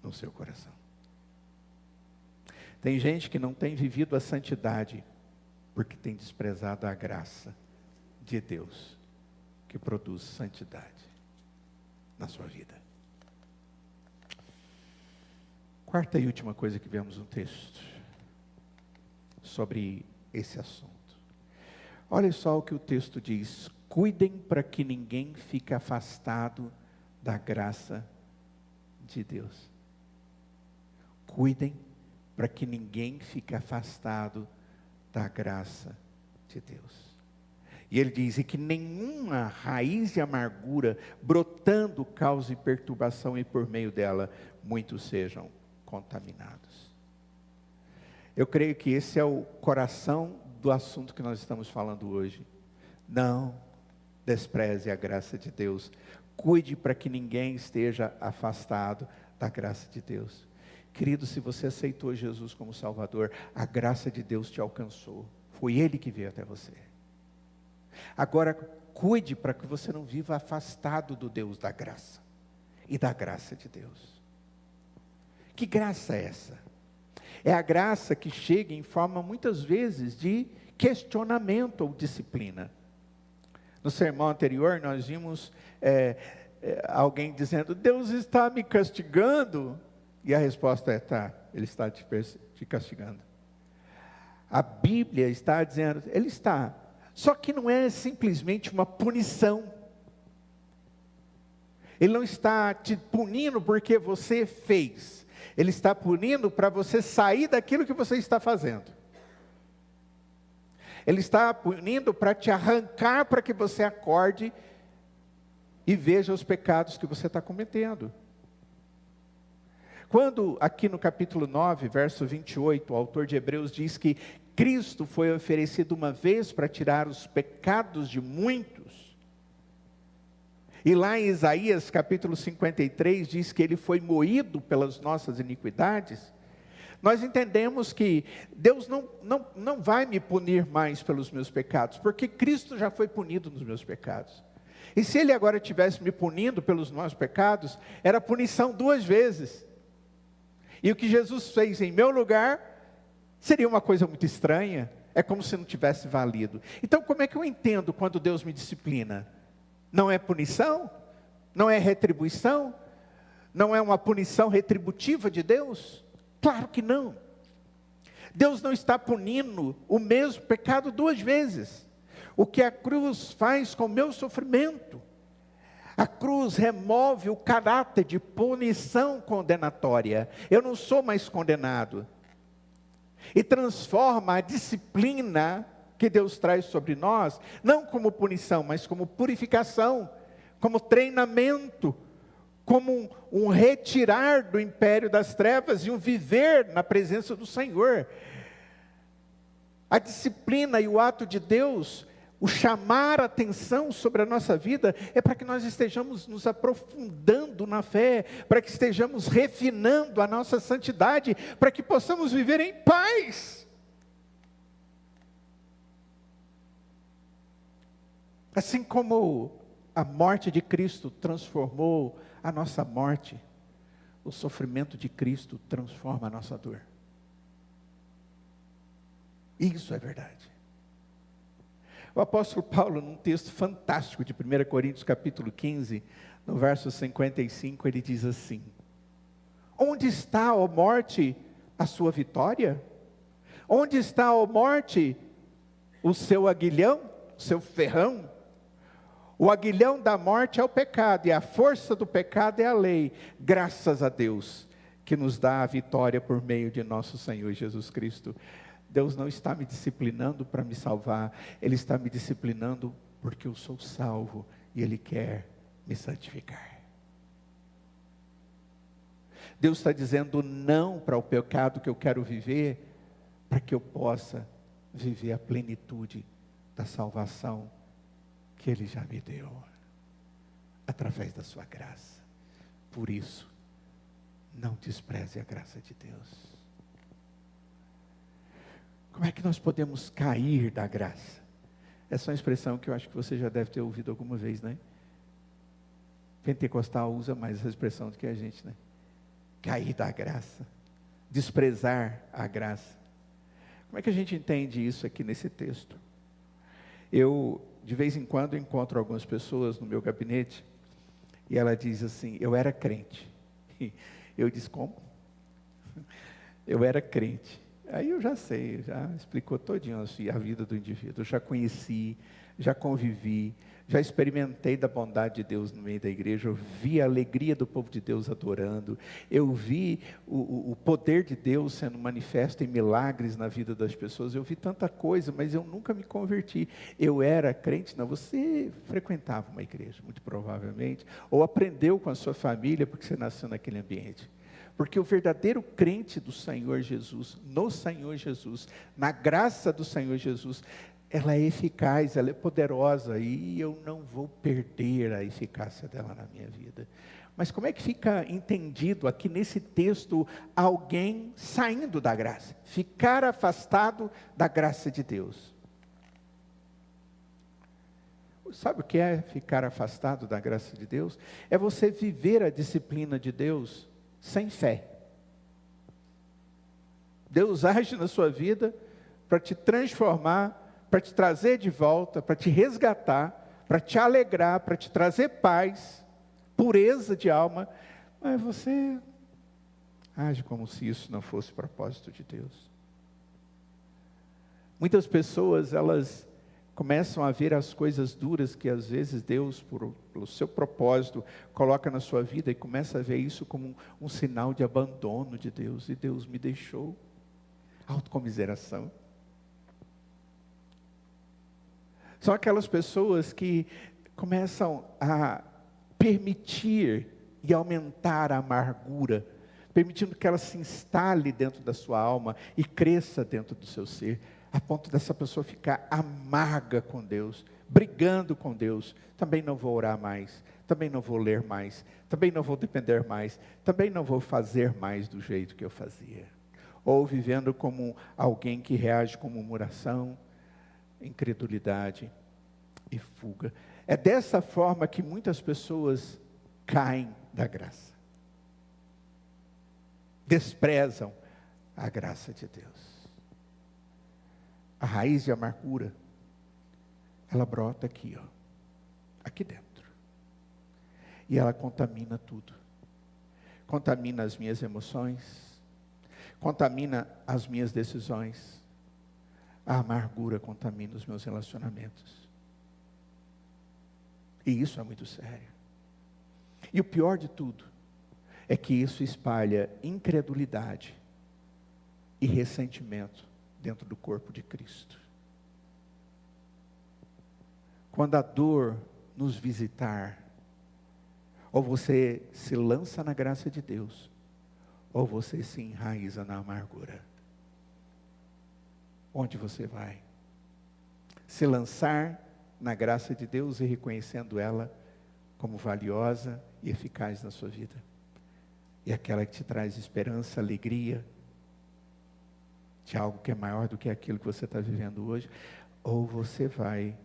no seu coração. Tem gente que não tem vivido a santidade, porque tem desprezado a graça de Deus, que produz santidade na sua vida. Quarta e última coisa que vemos no texto, sobre esse assunto. Olha só o que o texto diz: cuidem para que ninguém fique afastado da graça de Deus. Cuidem para que ninguém fique afastado da graça de Deus. E ele diz, e que nenhuma raiz de amargura brotando cause perturbação, e por meio dela muitos sejam contaminados. Eu creio que esse é o coração do assunto que nós estamos falando hoje. Não despreze a graça de Deus. Cuide para que ninguém esteja afastado da graça de Deus. Querido, se você aceitou Jesus como Salvador, a graça de Deus te alcançou. Foi Ele que veio até você. Agora, cuide para que você não viva afastado do Deus da graça. e da graça de Deus. Que graça é essa? É a graça que chega em forma muitas vezes de questionamento ou disciplina. No sermão anterior nós vimos alguém dizendo: Deus está me castigando. E a resposta é: tá, Ele está te castigando. A Bíblia está dizendo: Ele está. Só que não é simplesmente uma punição. Ele não está te punindo porque você fez. Ele está punindo para você sair daquilo que você está fazendo. Ele está punindo para te arrancar, para que você acorde e veja os pecados que você está cometendo. Quando aqui no capítulo 9, verso 28, o autor de Hebreus diz que Cristo foi oferecido uma vez para tirar os pecados de muitos. E lá em Isaías capítulo 53 diz que ele foi moído pelas nossas iniquidades. Nós entendemos que Deus não vai me punir mais pelos meus pecados, porque Cristo já foi punido nos meus pecados. E se Ele agora estivesse me punindo pelos meus pecados, era punição 2 vezes. E o que Jesus fez em meu lugar, seria uma coisa muito estranha, é como se não tivesse valido. Então como é que eu entendo quando Deus me disciplina? Não é punição? Não é retribuição? Não é uma punição retributiva de Deus? Claro que não. Deus não está punindo o mesmo pecado 2 vezes. O que a cruz faz com o meu sofrimento. A cruz remove o caráter de punição condenatória. Eu não sou mais condenado. E transforma a disciplina que Deus traz sobre nós, não como punição, mas como purificação, como treinamento, como um retirar do império das trevas e um viver na presença do Senhor. A disciplina e o ato de Deus, o chamar a atenção sobre a nossa vida, é para que nós estejamos nos aprofundando na fé, para que estejamos refinando a nossa santidade, para que possamos viver em paz. Assim como a morte de Cristo transformou a nossa morte, o sofrimento de Cristo transforma a nossa dor. Isso é verdade. O apóstolo Paulo, num texto fantástico de 1 Coríntios capítulo 15, no verso 55, ele diz assim: onde está, ó morte, a sua vitória? Onde está, ó morte, o seu aguilhão, o seu ferrão? O aguilhão da morte é o pecado, e a força do pecado é a lei. Graças a Deus, que nos dá a vitória por meio de nosso Senhor Jesus Cristo. Deus não está me disciplinando para me salvar, Ele está me disciplinando porque eu sou salvo, e Ele quer me santificar. Deus está dizendo não para o pecado que eu quero viver, para que eu possa viver a plenitude da salvação que Ele já me deu, através da sua graça. Por isso, não despreze a graça de Deus. Como é que nós podemos cair da graça? Essa é uma expressão que eu acho que você já deve ter ouvido alguma vez, né? Pentecostal usa mais essa expressão do que a gente, né? Cair da graça, desprezar a graça. Como é que a gente entende isso aqui nesse texto? Eu, de vez em quando, encontro algumas pessoas no meu gabinete, e ela diz assim: eu era crente. Eu disse: como? Eu era crente. Aí eu já sei, já explicou todinho a vida do indivíduo. Eu já conheci, já convivi, já experimentei da bondade de Deus no meio da igreja. Eu vi a alegria do povo de Deus adorando. Eu vi o poder de Deus sendo manifesto em milagres na vida das pessoas. Eu vi tanta coisa, mas eu nunca me converti. Eu era crente? Não, você frequentava uma igreja, muito provavelmente, ou aprendeu com a sua família, porque você nasceu naquele ambiente. Porque o verdadeiro crente do Senhor Jesus, no Senhor Jesus, na graça do Senhor Jesus, ela é eficaz, ela é poderosa, e eu não vou perder a eficácia dela na minha vida. Mas como é que fica entendido aqui nesse texto alguém saindo da graça? Ficar afastado da graça de Deus. sabe o que é ficar afastado da graça de Deus? É você viver a disciplina de Deus sem fé. Deus age na sua vida para te transformar, para te trazer de volta, para te resgatar, para te alegrar, para te trazer paz, pureza de alma, mas você age como se isso não fosse propósito de Deus. Muitas pessoas, elas começam a ver as coisas duras que às vezes Deus, pelo seu propósito, coloca na sua vida e começa a ver isso como um sinal de abandono de Deus. E Deus me deixou. Autocomiseração. São aquelas pessoas que começam a permitir e aumentar a amargura, permitindo que ela se instale dentro da sua alma e cresça dentro do seu ser, a ponto dessa pessoa ficar amarga com Deus, brigando com Deus. Também não vou orar mais, também não vou ler mais, também não vou depender mais, também não vou fazer mais do jeito que eu fazia. Ou vivendo como alguém que reage com murmuração, incredulidade e fuga. É dessa forma que muitas pessoas caem da graça. Desprezam a graça de Deus. A raiz de amargura, ela brota aqui, aqui dentro. E ela contamina tudo. Contamina as minhas emoções, contamina as minhas decisões. A amargura contamina os meus relacionamentos. E isso é muito sério. E o pior de tudo é que isso espalha incredulidade e ressentimento dentro do corpo de Cristo. Quando a dor nos visitar, ou você se lança na graça de Deus, ou você se enraiza na amargura. Onde você vai? Se lançar na graça de Deus e reconhecendo ela como valiosa e eficaz na sua vida. E aquela que te traz esperança, alegria, de algo que é maior do que aquilo que você está vivendo hoje, ou você vai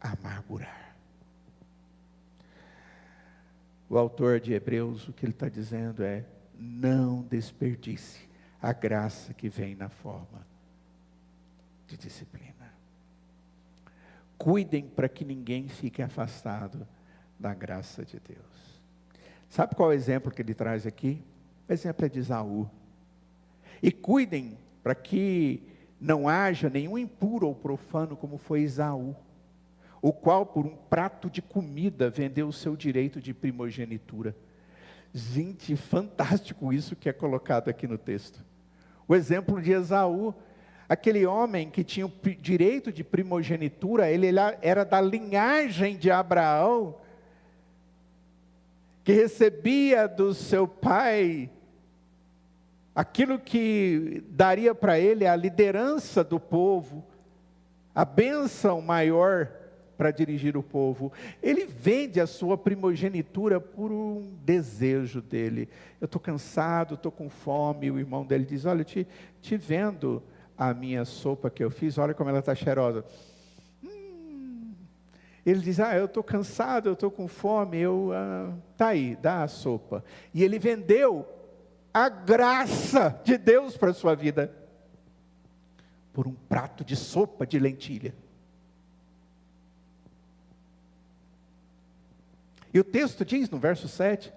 amargurar. O autor de Hebreus, o que ele está dizendo é: não desperdice a graça que vem na forma de disciplina. Cuidem para que ninguém fique afastado da graça de Deus. Sabe qual é o exemplo que ele traz aqui? O exemplo é de Esaú. E cuidem para que não haja nenhum impuro ou profano como foi Esaú, o qual por um prato de comida vendeu o seu direito de primogenitura. Gente, fantástico isso que é colocado aqui no texto. O exemplo de Esaú, aquele homem que tinha o direito de primogenitura, ele era da linhagem de Abraão, que recebia do seu pai aquilo que daria para ele a liderança do povo, a bênção maior para dirigir o povo. Ele vende a sua primogenitura por um desejo dele. Eu estou cansado, estou com fome. E o irmão dele diz: olha, eu te vendo a minha sopa que eu fiz, olha como ela está cheirosa. Ele diz: eu estou cansado, eu estou com fome, tá aí, dá a sopa. E ele vendeu a graça de Deus para a sua vida por um prato de sopa de lentilha. E o texto diz no verso 7,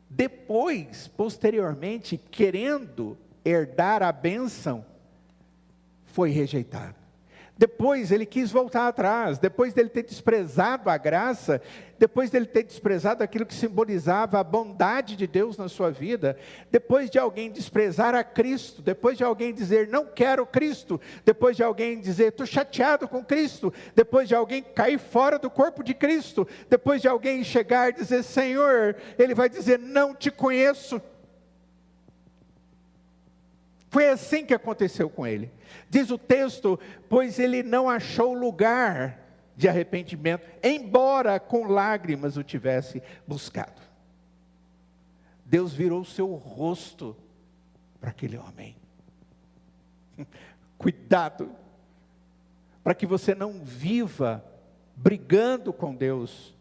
depois, posteriormente, querendo herdar a bênção, foi rejeitado. Depois ele quis voltar atrás, depois dele ter desprezado a graça, depois dele ter desprezado aquilo que simbolizava a bondade de Deus na sua vida, depois de alguém desprezar a Cristo, depois de alguém dizer não quero Cristo, depois de alguém dizer estou chateado com Cristo, depois de alguém cair fora do corpo de Cristo, depois de alguém chegar e dizer Senhor, ele vai dizer não te conheço. Foi assim que aconteceu com ele. Diz o texto, pois ele não achou lugar de arrependimento, embora com lágrimas o tivesse buscado. Deus virou o seu rosto para aquele homem. Cuidado, para que você não viva brigando com Deus,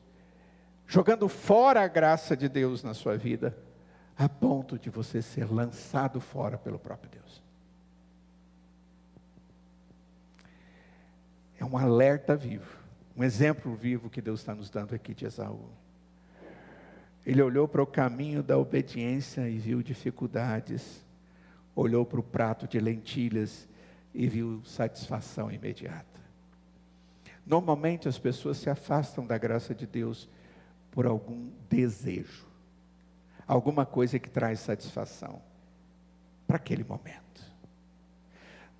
jogando fora a graça de Deus na sua vida, a ponto de você ser lançado fora pelo próprio Deus. É um alerta vivo, um exemplo vivo que Deus está nos dando aqui de Esaú. Ele olhou para o caminho da obediência e viu dificuldades, olhou para o prato de lentilhas e viu satisfação imediata. Normalmente as pessoas se afastam da graça de Deus por algum desejo, alguma coisa que traz satisfação para aquele momento.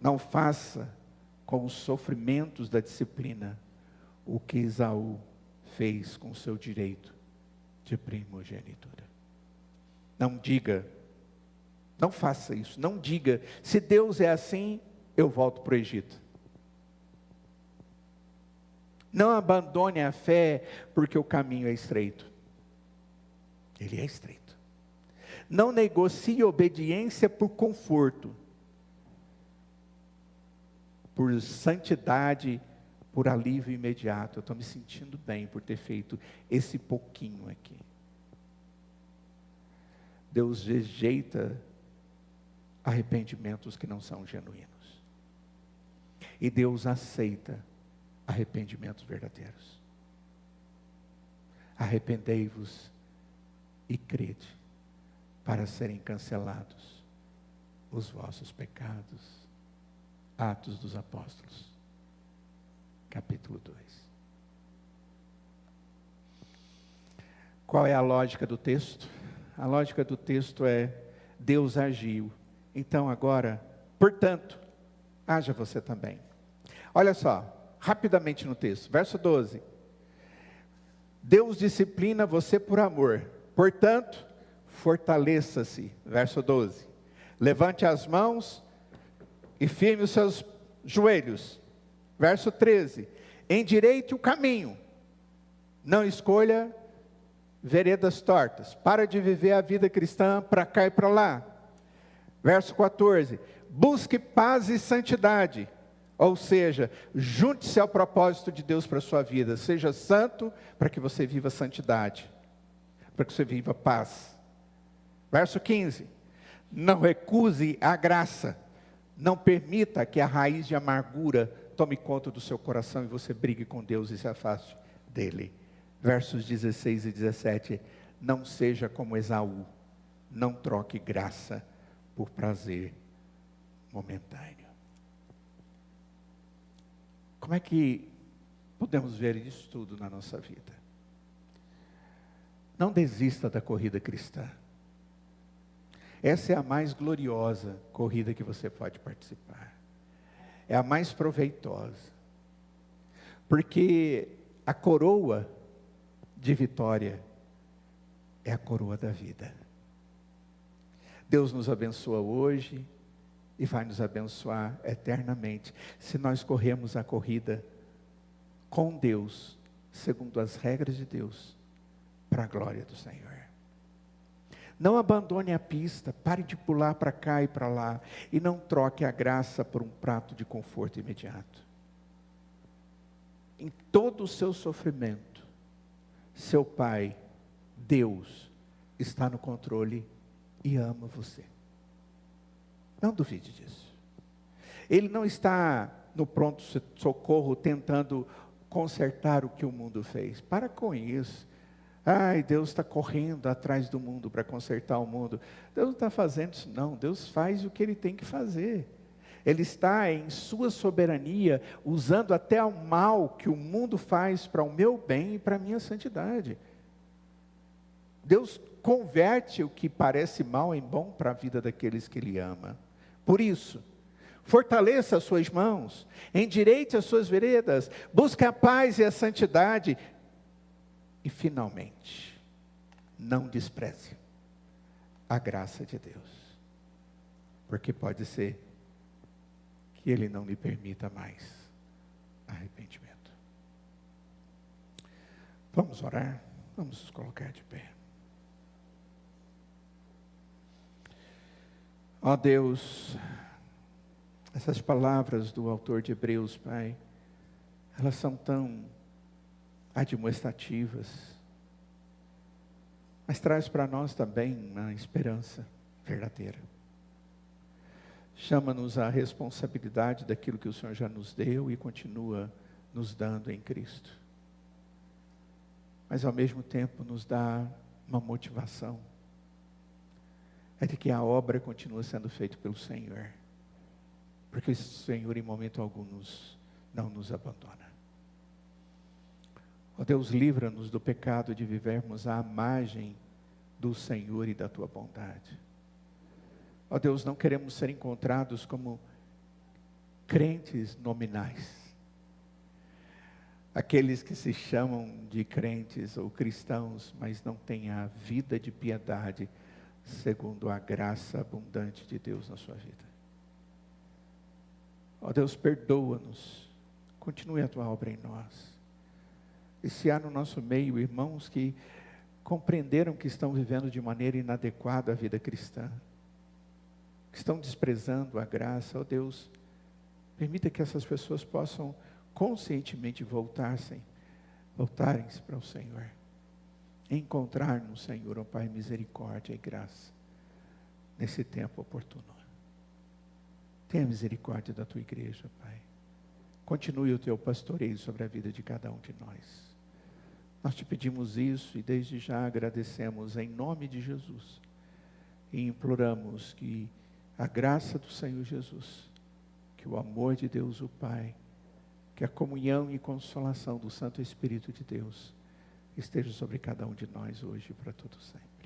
Não faça com os sofrimentos da disciplina o que Esaú fez com o seu direito de primogenitura. Não diga, não faça isso, não diga, se Deus é assim, eu volto para o Egito. Não abandone a fé porque o caminho é estreito. Ele é estreito. Não negocie obediência por conforto, por santidade, por alívio imediato. Eu estou me sentindo bem por ter feito esse pouquinho aqui. Deus rejeita arrependimentos que não são genuínos. E Deus aceita arrependimentos verdadeiros. Arrependei-vos e crede, para serem cancelados os vossos pecados. Atos dos Apóstolos, capítulo 2. Qual é a lógica do texto? A lógica do texto é: Deus agiu, então agora, portanto, haja você também. Olha só, rapidamente no texto, verso 12. Deus disciplina você por amor, portanto, fortaleça-se. Verso 12. Levante as mãos e firme os seus joelhos. Verso 13. Endireite o caminho, não escolha veredas tortas. Para de viver a vida cristã para cá e para lá. Verso 14. Busque paz e santidade. Ou seja, junte-se ao propósito de Deus para a sua vida. Seja santo para que você viva santidade, para que você viva paz. Verso 15. Não recuse a graça. Não permita que a raiz de amargura tome conta do seu coração e você brigue com Deus e se afaste dele. Versos 16 e 17. Não seja como Esaú. Não troque graça por prazer momentâneo. Como é que podemos ver isso tudo na nossa vida? Não desista da corrida cristã. Essa é a mais gloriosa corrida que você pode participar. É a mais proveitosa. Porque a coroa de vitória é a coroa da vida. Deus nos abençoa hoje e vai nos abençoar eternamente, se nós corremos a corrida com Deus, segundo as regras de Deus, para a glória do Senhor. Não abandone a pista, pare de pular para cá e para lá, e não troque a graça por um prato de conforto imediato. Em todo o seu sofrimento, seu Pai, Deus, está no controle e ama você. Não duvide disso. Ele não está no pronto-socorro tentando consertar o que o mundo fez. Para com isso. Ai, Deus está correndo atrás do mundo para consertar o mundo. Deus não está fazendo isso não. Deus faz o que Ele tem que fazer. Ele está em sua soberania, usando até o mal que o mundo faz para o meu bem e para a minha santidade. Deus converte o que parece mal em bom para a vida daqueles que Ele ama. Por isso, fortaleça as suas mãos, endireite as suas veredas, busque a paz e a santidade. E finalmente, não despreze a graça de Deus. Porque pode ser que Ele não lhe permita mais arrependimento. Vamos orar? Vamos nos colocar de pé. Ó Deus, essas palavras do autor de Hebreus, Pai, elas são tão admoestativas, mas traz para nós também uma esperança verdadeira. Chama-nos à responsabilidade daquilo que o Senhor já nos deu e continua nos dando em Cristo. Mas ao mesmo tempo nos dá uma motivação. É de que a obra continua sendo feita pelo Senhor. Porque o Senhor em momento algum não nos abandona. Ó Deus, livra-nos do pecado de vivermos à margem do Senhor e da Tua bondade. Ó Deus, não queremos ser encontrados como crentes nominais. Aqueles que se chamam de crentes ou cristãos, mas não têm a vida de piedade, segundo a graça abundante de Deus na sua vida. Ó Deus, perdoa-nos, continue a Tua obra em nós. E se há no nosso meio irmãos que compreenderam que estão vivendo de maneira inadequada a vida cristã, que estão desprezando a graça, ó Deus, permita que essas pessoas possam conscientemente voltarem-se para o Senhor, encontrar no Senhor, ó Pai, misericórdia e graça, nesse tempo oportuno. Tenha misericórdia da Tua igreja, Pai. Continue o Teu pastoreio sobre a vida de cada um de nós. Nós Te pedimos isso e desde já agradecemos em nome de Jesus. E imploramos que a graça do Senhor Jesus, que o amor de Deus o Pai, que a comunhão e consolação do Santo Espírito de Deus esteja sobre cada um de nós hoje e para todo sempre.